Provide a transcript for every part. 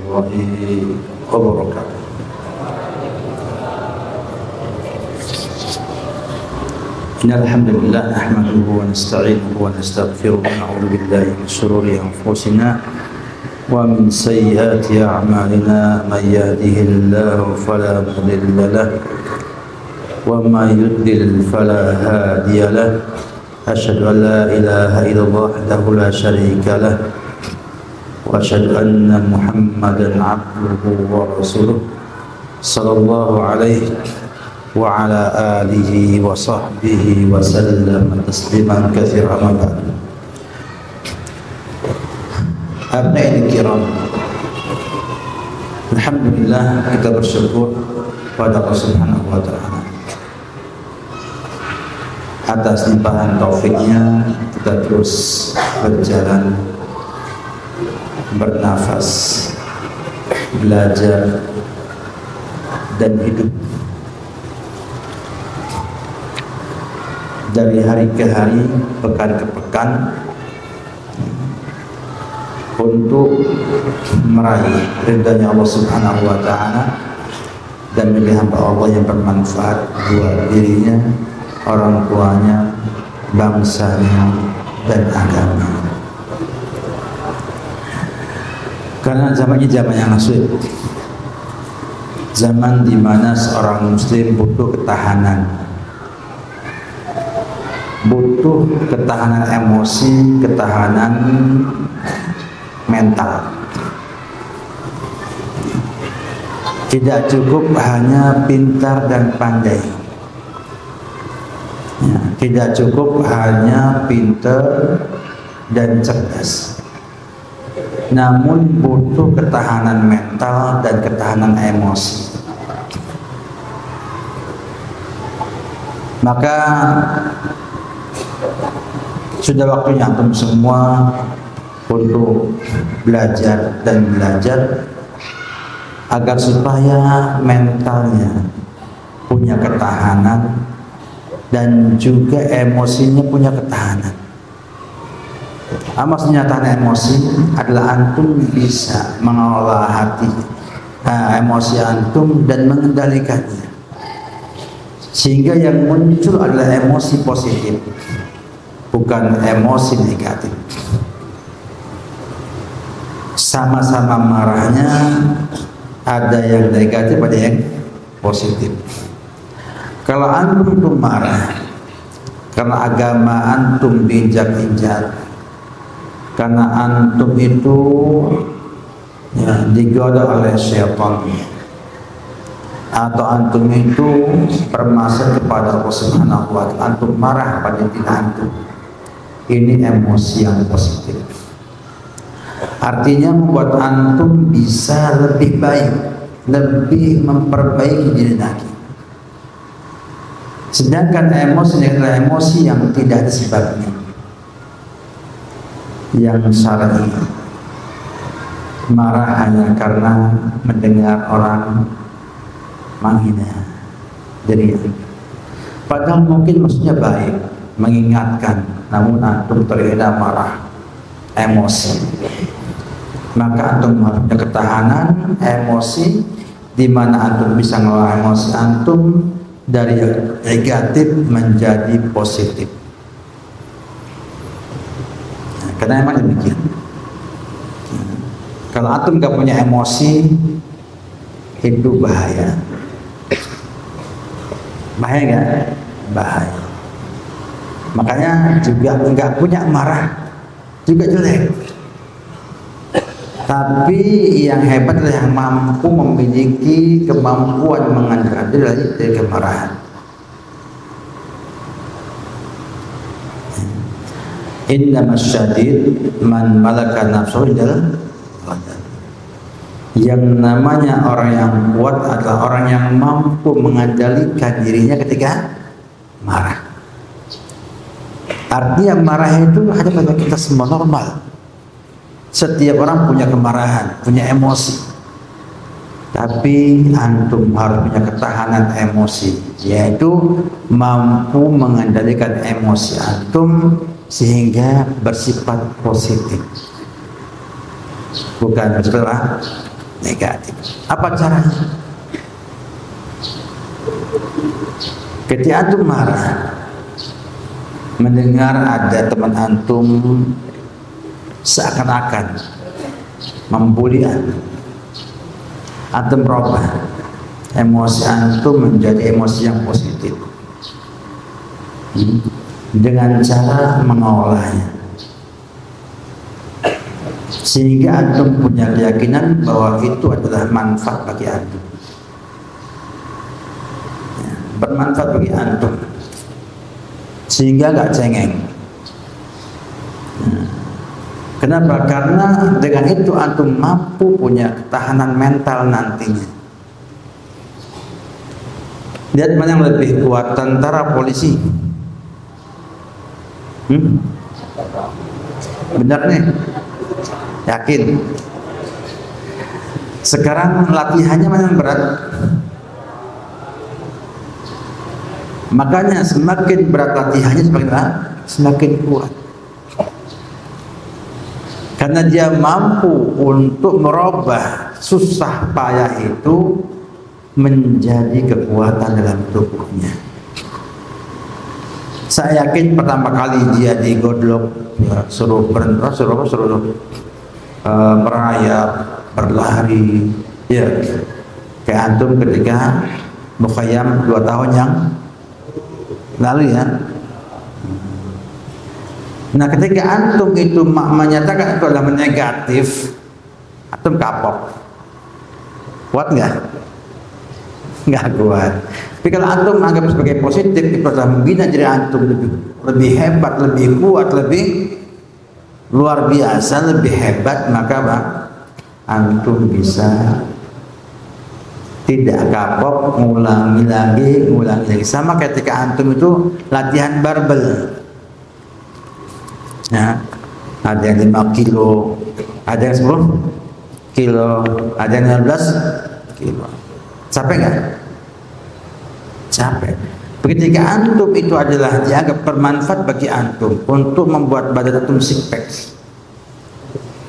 warahmatullahi wabarakatuh. Innal hamdalillah nahmaduhu wa nasta'inuhu wa nastaghfiruh wa na'udzu billahi min shururi anfusina wa min sayyiati a'malina may yahdihillahu fala mudilla lahu wa may yudlil fala hadiya lahu. Asyhadu an la ilaha illallah wahdahu la syarika lahu wa asyhadu anna Muhammadan 'abduhu wa rasuluh sallallahu alaihi wa ala alihi wa sahbihi wa sallam tasliman katsiran. Amma ba'd. Abna'il kiram, alhamdulillah kita bersyukur pada Allah Subhanahu wa taala atas limpahan taufiknya kita terus berjalan, bernafas, belajar dan hidup dari hari ke hari, pekan ke pekan, untuk meraih ridhanya Allah Subhanahu wa taala dan menjadi hamba Allah yang bermanfaat buat dirinya, orang tuanya, bangsanya dan agama. Karena zaman ini zaman yang sulit, zaman di mana seorang muslim butuh ketahanan, butuh ketahanan emosi, ketahanan mental. Tidak cukup hanya pintar dan pandai, ya, tidak cukup hanya pintar dan cerdas, namun butuh ketahanan mental dan ketahanan emosi. Maka sudah waktunya antum semua untuk belajar dan belajar agar supaya mentalnya punya ketahanan dan juga emosinya punya ketahanan. Maksudnya tahan emosi adalah antum bisa mengelola hati, emosi antum dan mengendalikannya, sehingga yang muncul adalah emosi positif, bukan emosi negatif. Sama-sama marahnya, ada yang negatif, ada yang positif. Kalau antum tuh marah karena agama antum diinjak-injak, karena antum itu ya, digoda oleh syaitan, atau antum itu bermaksud kepada Allah Subhanahu wa taala, antum marah pada diri antum, ini emosi yang positif. Artinya membuat antum bisa lebih baik, lebih memperbaiki diri lagi. Sedangkan emosi adalah emosi yang tidak ada sebabnya, yang syar'i. Marah hanya karena mendengar orang menghina diri, padahal mungkin maksudnya baik, mengingatkan, namun antum terhina marah, emosi. Maka antum harus punya ketahanan emosi, di mana antum bisa mengelola emosi antum dari negatif menjadi positif. Karena emang demikian. Kalau antum gak punya emosi, hidup bahaya. Bahaya gak? Bahaya. Makanya juga nggak punya marah juga jelek. Tapi yang hebat adalah yang mampu memiliki kemampuan mengendalikan diri dari kemarahan. Innamas syadid man malaka nafsuhu bil qadar. Yang namanya orang yang kuat adalah orang yang mampu mengendalikan dirinya ketika marah. Artinya marah itu ada pada kita semua normal. Setiap orang punya kemarahan, punya emosi. Tapi antum harus punya ketahanan emosi, yaitu mampu mengendalikan emosi antum sehingga bersifat positif, bukan bersifat negatif. Apa caranya? Ketika antum marah, mendengar ada teman antum seakan-akan membuli antum berubah, emosi antum menjadi emosi yang positif dengan cara mengolahnya, sehingga antum punya keyakinan bahwa itu adalah manfaat bagi antum, bermanfaat bagi antum, sehingga nggak cengeng. Kenapa? Karena dengan itu antum mampu punya ketahanan mental nantinya. Lihat mana yang lebih kuat, tentara, polisi? Benar nih? Yakin? Sekarang latihannya mana yang berat? Makanya semakin berat latihannya semakin kuat. Karena dia mampu untuk merubah susah payah itu menjadi kekuatan dalam tubuhnya. Saya yakin pertama kali dia digodlok, ya, suruh merayap, berlari, ya kayak antum ketika Mukhayyam 2 tahun yang lalu ya. Nah ketika antum itu menyatakan itu adalah negatif, antum kapok. Kuat nggak? Nggak kuat. Tapi kalau antum anggap sebagai positif, itu adalah membina diri antum lebih hebat, lebih kuat, lebih luar biasa, lebih hebat, maka antum bisa tidak kapok, ngulangi lagi. Sama ketika antum itu latihan barbel. Ya, ada yang 5 kilo, ada yang 10 kilo, ada yang 15 kilo. Capek nggak? Capek. Ketika antum itu adalah dianggap bermanfaat bagi antum untuk membuat badan antum six pack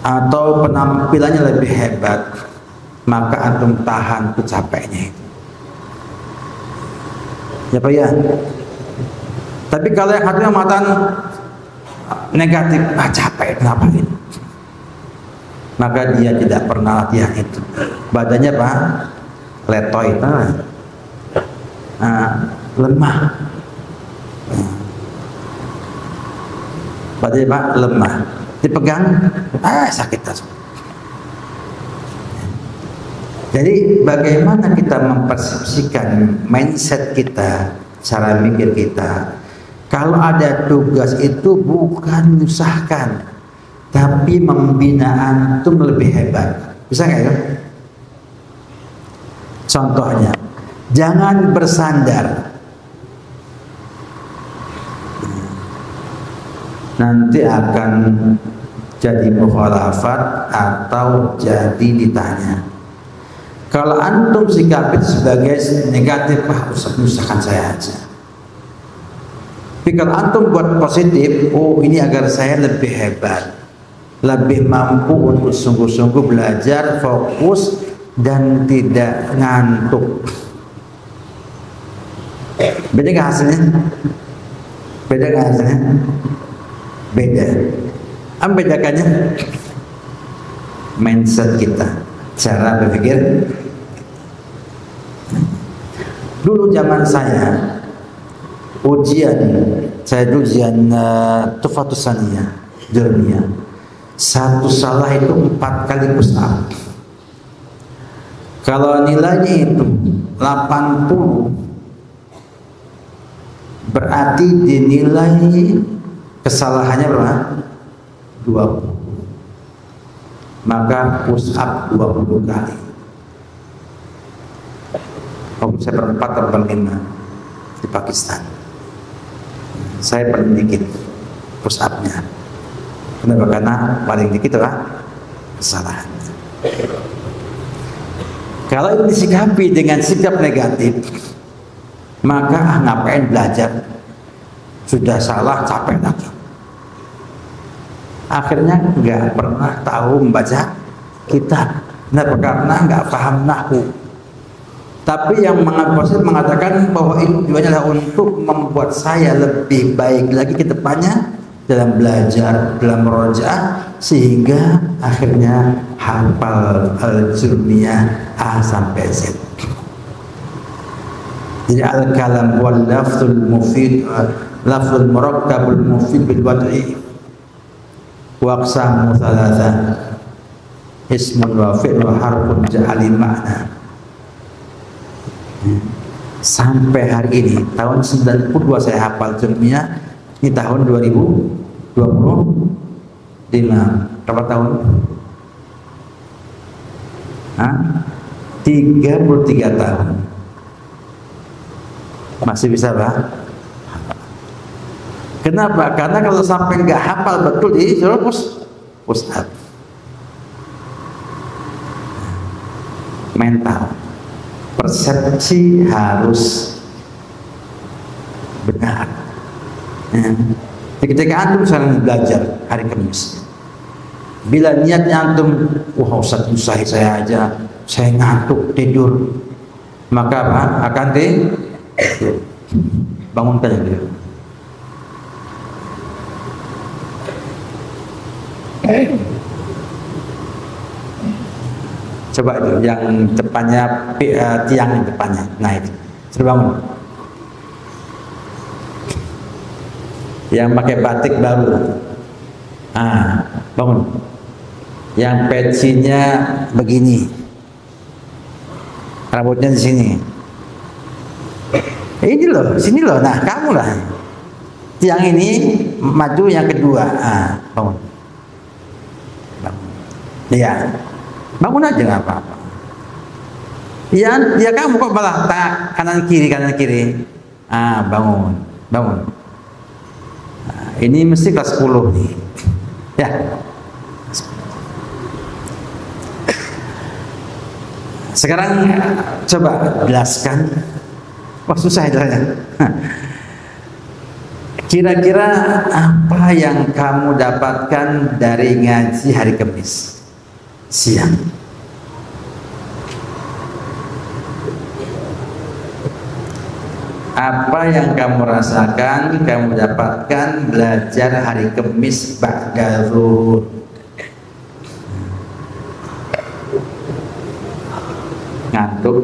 atau penampilannya lebih hebat, maka antum tahan kecapeknya itu. Ya Pak ya. Tapi kalau yang hatinya matan negatif, capek ngapain? Maka dia tidak pernah latihan itu. Badannya Pak letoy, lemah. Badannya Pak lemah. Dipegang, sakit langsung. Jadi bagaimana kita mempersepsikan mindset kita, cara mikir kita? Kalau ada tugas itu bukan menyusahkan, tapi membina antum lebih hebat. Bisa nggak ya? Contohnya, jangan bersandar. Nanti akan jadi mukhalafat atau jadi ditanya. Kalau antum sikapin sebagai negatif, usahkan saya aja. Tapi kalau antum buat positif, ini agar saya lebih hebat, lebih mampu untuk sungguh-sungguh belajar, fokus dan tidak ngantuk. Beda nggak hasilnya? Beda nggak hasilnya? Beda. Apa bedakannya? Mindset kita, cara berpikir. Dulu zaman saya ujian Tufatus Saniyah dunia, satu salah itu 4 kali push up. Kalau nilainya itu 80, berarti dinilai kesalahannya berapa? 20. Maka push up 20 kali. Saya berempat atau berlima di Pakistan. Saya paling dikit push up-nya. Kenapa? Karena paling dikit adalah kesalahan. Kalau itu disikapi dengan sikap negatif, maka ngapain belajar? Sudah salah, capek lagi. Akhirnya nggak pernah tahu membaca kitab. Kenapa? Karena nggak paham nahwu. Tapi yang mengatakan bahwa ini tujuannya adalah untuk membuat saya lebih baik lagi ke depannya dalam belajar, dalam merojaah, sehingga akhirnya hafal al-jurmiyah A sampai Z. Jadi al-kalam wal lafzul mufid, lafzul murakkabul mufid bil wad'i wa aqsamu thalatha, ismun wa fi'l wa harfun ja'ali ma'na. Sampai hari ini tahun 92 saya hafal jurmiyah. Ini tahun 2025. Berapa tahun? 33 tahun. Masih bisa, Pak? Kenapa? Karena kalau sampai nggak hafal betul disuruh push up. Mental, persepsi harus benar. Ketika antum sedang belajar hari Kamis, bila niatnya antum, wah Ustaz susah saya aja, saya ngantuk tidur, maka apa? Akan bangunkan dulu. Coba itu yang depannya tiang yang depannya, nah itu suruh bangun. Yang pakai batik baru, bangun. Yang pecinya begini, rambutnya di sini. Ini loh, sini loh. Nah, kamu lah. Tiang ini maju yang kedua. Bangun. Bangun. Iya. Bangun aja nggak apa-apa. Ya kamu kok malah kanan kiri. Bangun. Ini mesti kelas 10 nih. Ya. Sekarang coba jelaskan. Wah susah jelasnya. Kira-kira apa yang kamu dapatkan dari ngaji hari Kamis siang? Apa yang kamu rasakan, kamu dapatkan belajar hari Kamis ba'da zuhur? Ngantuk?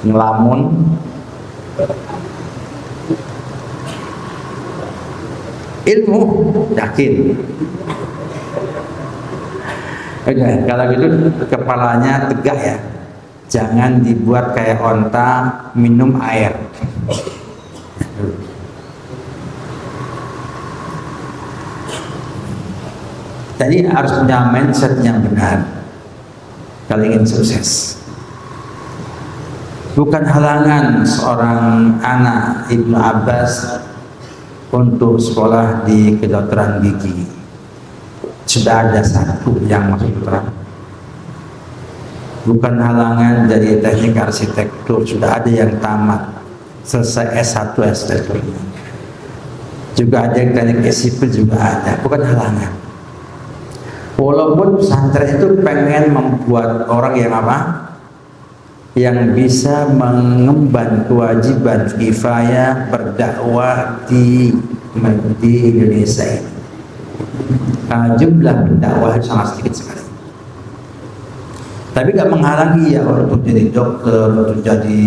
Ngelamun? Ilmu? Yakin? Oke, kalau gitu kepalanya tegak ya. Jangan dibuat kayak onta minum air. Jadi harus punya mindset yang benar kalau ingin sukses. Bukan halangan seorang anak Ibnu Abbas untuk sekolah di kedokteran gigi. Sudah ada satu yang masuk kedokteran. Bukan halangan dari teknik arsitektur, sudah ada yang tamat selesai S1 arsitektur. Juga ada yang teknik sipil juga ada, bukan halangan. Walaupun pesantren itu pengen membuat orang yang apa? Yang bisa mengemban kewajiban kifayah berdakwah di Indonesia ini. Jumlah pendakwah sangat sedikit sekali. Tapi gak menghalangi ya untuk jadi dokter, untuk jadi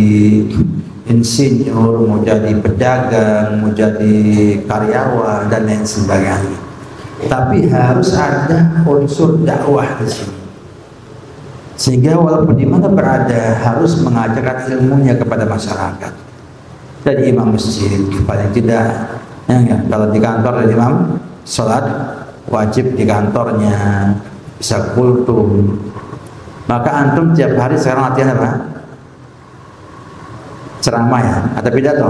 insinyur, mau jadi pedagang, mau jadi karyawan dan lain sebagainya. Tapi harus ada unsur dakwah di sini. Sehingga walaupun di mana berada harus mengajarkan ilmunya kepada masyarakat. Jadi imam masjid paling tidak, ya, kalau di kantor ada imam sholat wajib di kantornya, bisa kultum. Maka antum tiap hari sekarang latihan apa? Ceramah ya, atau pidato?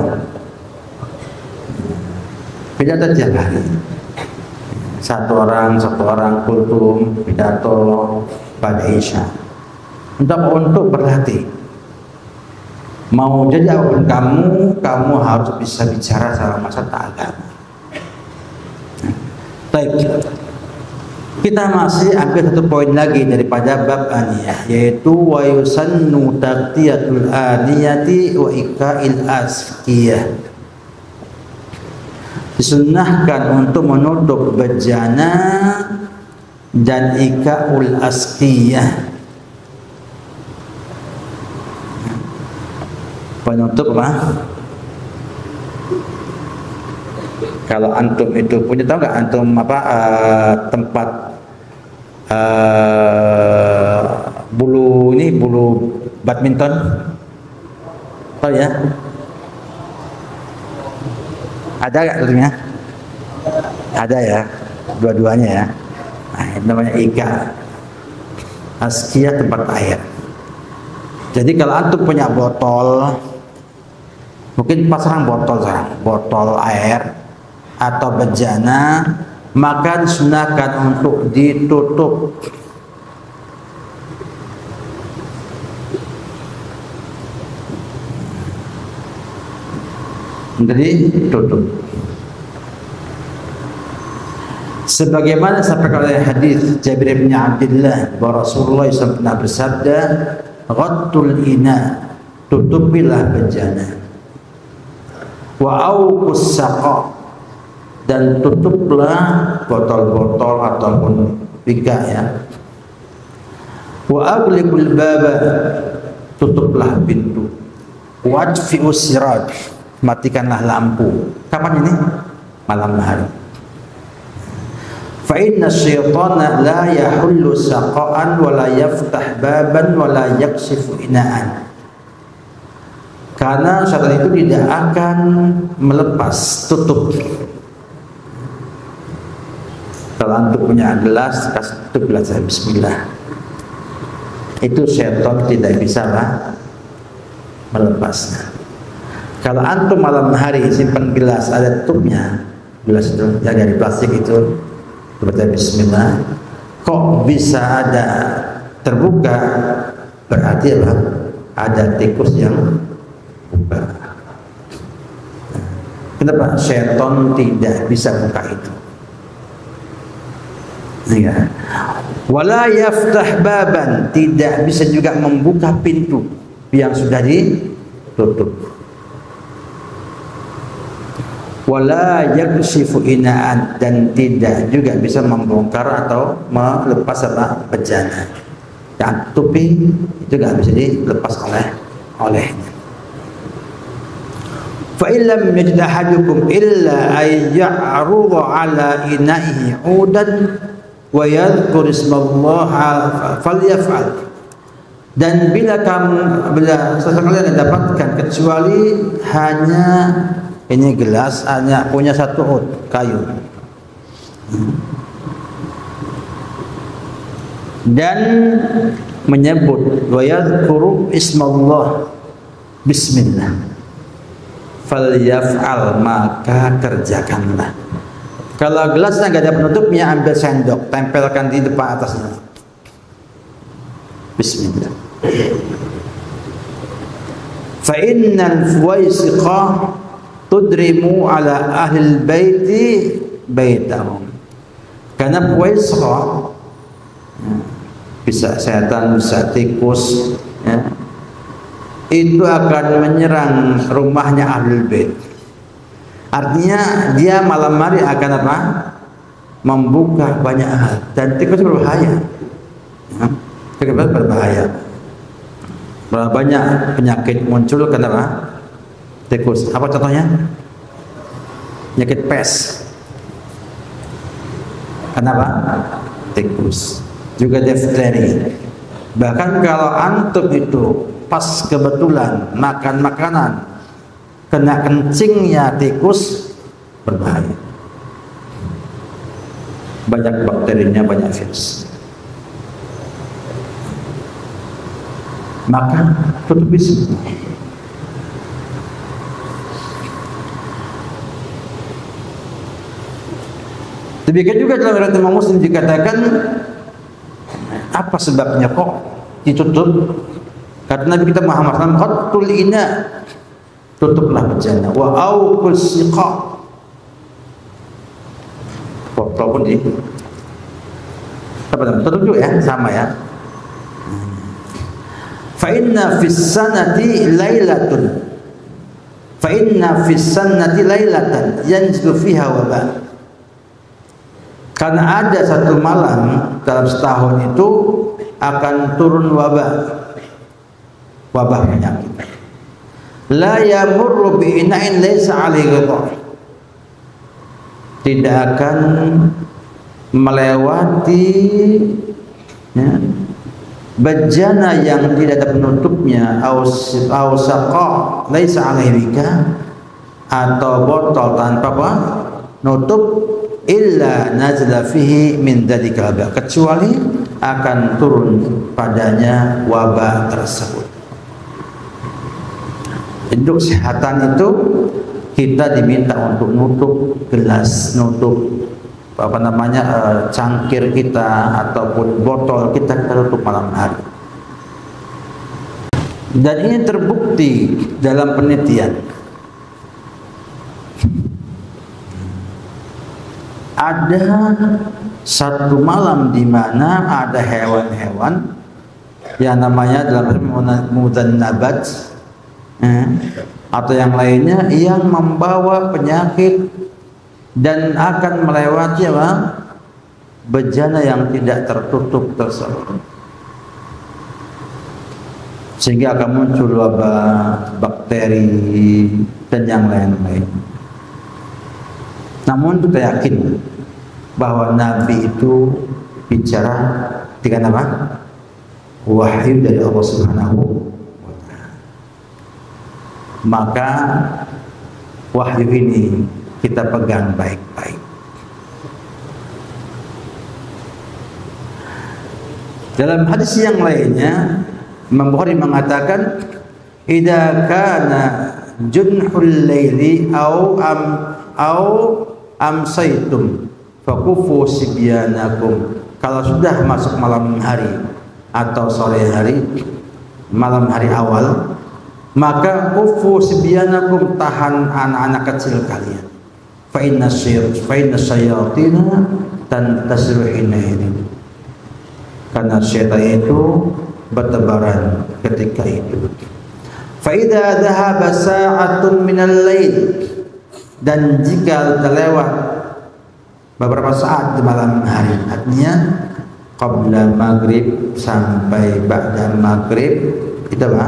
Pidato tiap hari. Satu orang kultum, pidato pada Isya. Untuk berlatih. Mau jadi apapun kamu harus bisa bicara sama masalah agama. Baik. Kita masih ambil satu poin lagi daripada bab aniyah, yaitu wa yusannu taqtiyatul aniyati wa ika'il asqiyah. Disunnahkan untuk menutup bejana dan ika'ul asqiyah. Penutup apa? Kalau antum itu punya, tahu nggak antum apa tempat bulu badminton, tahu ya? Ada nggak tentunya? Ada ya, dua-duanya ya. Nah, itu namanya ika. Askia tempat air. Jadi kalau antum punya botol, mungkin pasang botol air atau bejana, maka disunahkan untuk ditutup. Jadi tutup. Sebagaimana disampaikan oleh hadis Jabir bin Abdullah bahwa Rasulullah SAW pernah bersabda, "Ghattul ina", tutupilah bejana. Wa auqus saqa, dan tutuplah botol-botol ataupun pika ya. Wa aghliqul baba, tutuplah pintu. Wadfi'us siraj, matikanlah lampu. Kapan ini? Malam hari. Fa inna syaitana la yahullu saqa'an wa la yaftah baban wa la yakshifu ina'an. Karena syaitan itu tidak akan melepas tutup. Kalau antum punya gelas, kasih tutup gelas, bismillah. Itu syaitan tidak bisa melepasnya. Kalau antum malam hari simpan gelas ada tutupnya, gelas itu ya dari plastik itu, baca bismillah, kok bisa ada terbuka, berarti apa? Ada tikus yang buka. Kenapa? Syaitan tidak bisa buka itu. Ya. Wala yaftah baban, tidak bisa juga membuka pintu yang sudah ditutup. Wala yakshifu ina'an, dan tidak juga bisa membongkar atau melepas apa? Bejana. Dan tupi itu tidak bisa dilepas olehnya. Fa illam yajid ahadukum illa ay ya'rudu ala ina'ihi 'udan wa yadhkur ismallaha falyaf'al. Dan bila sesekali dapatkan, kecuali hanya ini gelas hanya punya satu ud kayu dan menyebut wa yadhkuru ismallah, bismillah, falyaf'al, maka kerjakanlah. Kalau gelasnya nggak ada penutupnya, ambil sendok, tempelkan di depan atasnya, bismillah. Fa innal fuwaisiqah tudrimu ala ahli baiti baitahum. Karena fuwaisiqah bisa setan, bisa tikus ya, itu akan menyerang rumahnya ahlul bait. Artinya dia malam hari akan apa? Membuka banyak hal, dan tikus berbahaya. Ya, tikus berbahaya. Berapa banyak penyakit muncul karena tikus. Apa contohnya? Penyakit pes. Kenapa? Tikus. Juga difteri. Bahkan kalau antum itu pas kebetulan makan makanan kena kencingnya tikus, berbahaya. Banyak bakterinya, banyak virus. Maka tutup bismillah. Demikian juga dalam riwayat Imam Muslim dikatakan, apa sebabnya kok ditutup? Kata Nabi kita Muhammad SAW, ghattul ina, tutuplah bejana, wa auqus siqa, botol pun Tertuju ya, sama ya. Fa inna fis sanati lailatun. Fa inna fis sanati lailatan yanzilu fiha wabah. Karena ada satu malam dalam setahun itu akan turun wabah penyakit. La yamurru bi ina'in laysa alaihi ghidha. Tidak akan melewati ya, bejana yang tidak ada penutupnya, ausaqa laisa alaihi bika, atau botol tanpa apa? Nutup, illa nazala fihi min dzalika, kecuali akan turun padanya wabah tersebut. Untuk kesehatan itu kita diminta untuk nutup gelas, nutup cangkir kita ataupun botol kita tutup malam hari. Dan ini terbukti dalam penelitian. Ada satu malam di mana ada hewan-hewan yang namanya dalam mudhannabat atau yang lainnya yang membawa penyakit dan akan melewati apa? Bejana yang tidak tertutup tersebut, sehingga akan muncul wabah, bakteri dan yang lain-lain. Namun kita yakin bahwa Nabi itu bicara dengan apa? Wahyu dari Allah Subhanahu wa Ta'ala. Maka wahyu ini kita pegang baik-baik. Dalam hadis yang lainnya, Imam Bukhari mengatakan, "Idza kana junhul laili au amsaitum fakufu sibyanakum." Kalau sudah masuk malam hari atau sore hari, malam hari awal, maka kufu sibyanakum, tahan anak-anak kecil kalian. Fa inna syayatina tantasiru hinaidin, karena syaitan itu bertebaran ketika itu. Fa idza dhahaba sa'atun minal lail, dan jika terlewat beberapa saat di malam hari, artinya qabla maghrib sampai ba'da maghrib, itu apa?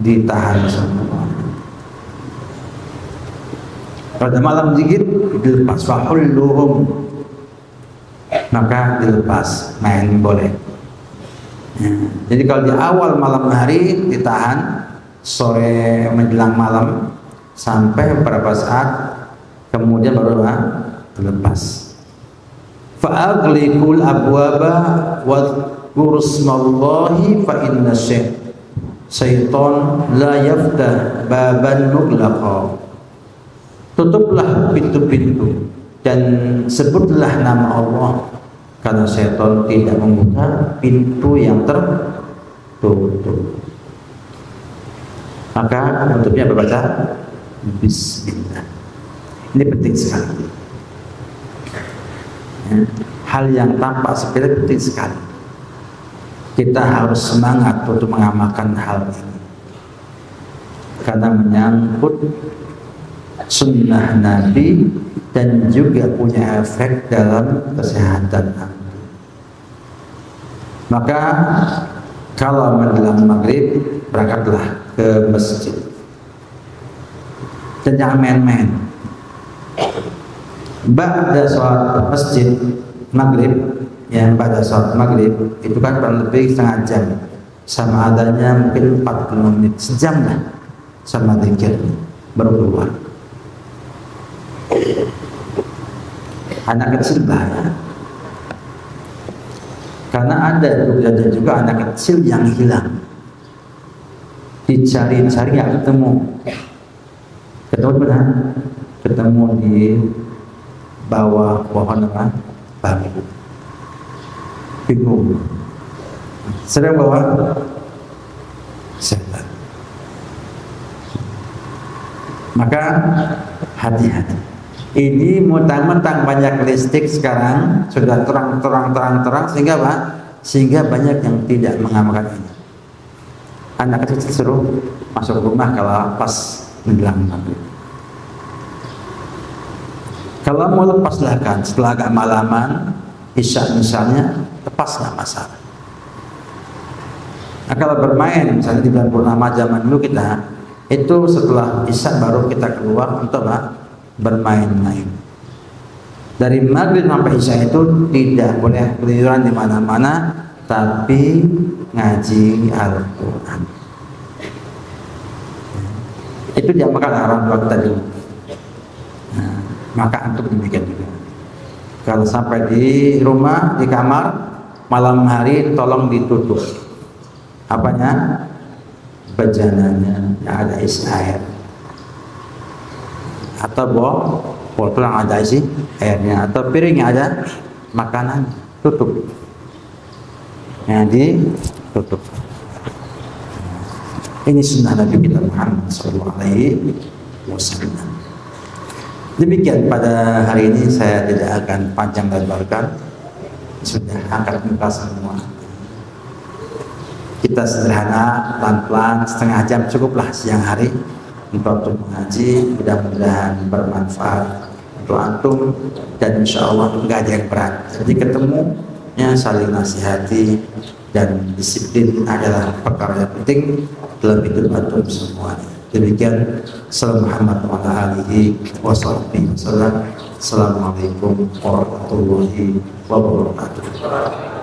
Ditahan semua. Pada malam dikit dilepas, fahulluhum, maka dilepas, main boleh. Ya. Jadi kalau di awal malam hari ditahan, sore menjelang malam sampai beberapa saat kemudian baru dilepas. Fa'aghliqul abwaba wa dzkurusmallahi fa inna syaitan la yaftah baban mughlaqa. Tutuplah pintu-pintu dan sebutlah nama Allah, karena syaitan tidak membuka pintu yang tertutup. Maka tutupnya berbaca Bismillah. Ini penting sekali. Hal yang tampak sepele penting sekali. Kita harus semangat untuk mengamalkan hal ini, karena menyangkut sunnah Nabi dan juga punya efek dalam kesehatan Nabi. Maka kalau menjelang maghrib, berangkatlah ke masjid dan jangan main-main. Ba'da sholat masjid maghrib, yang pada sholat maghrib itu kan kurang lebih setengah jam, sama adanya mungkin 40 menit, sejam lah sama zikir baru keluar. Anak kecil bahaya, karena ada juga anak kecil yang hilang, dicari-cari nggak ketemu benar, ketemu di bawah pohon apa? Bambu. Bingung. Sedang bawa setan. Maka hati-hati. Ini mentang-mentang banyak listrik sekarang sudah terang sehingga apa? Sehingga banyak yang tidak mengamalkan ini. Anak kecil suruh masuk rumah kalau pas menjelang maghrib. Kalau mau lepas silahkan, setelah agak malaman, isya misalnya, lepas nggak masalah. Nah, kalau bermain misalnya di bulan purnama zaman dulu kita, itu setelah isya baru kita keluar untuk apa? Bermain-main. Dari maghrib sampai isya itu tidak boleh keluyuran di mana-mana, tapi ngaji Al-Quran. Itu diamalkan orang tua kita dulu. Nah, maka antum demikian juga. Kalau sampai di rumah, di kamar, malam hari tolong ditutup. Apanya? Bejananya, yang ada isi air. Atau botol yang ada isi airnya, atau piring yang ada makanan, tutup. Yang ditutup. Ini sunnah Nabi kita Muhammad SAW. Demikian pada hari ini saya tidak akan panjang lebarkan. Sudah angkat muka semua. Kita sederhana, pelan-pelan, setengah jam cukuplah siang hari untuk mengaji. Mudah-mudahan bermanfaat untuk antum dan insya Allah nggak ada yang berat. Jadi ketemunya saling nasihati dan disiplin adalah perkara yang penting dalam hidup antum semuanya. Demikian. Assalamualaikum warahmatullahi wabarakatuh.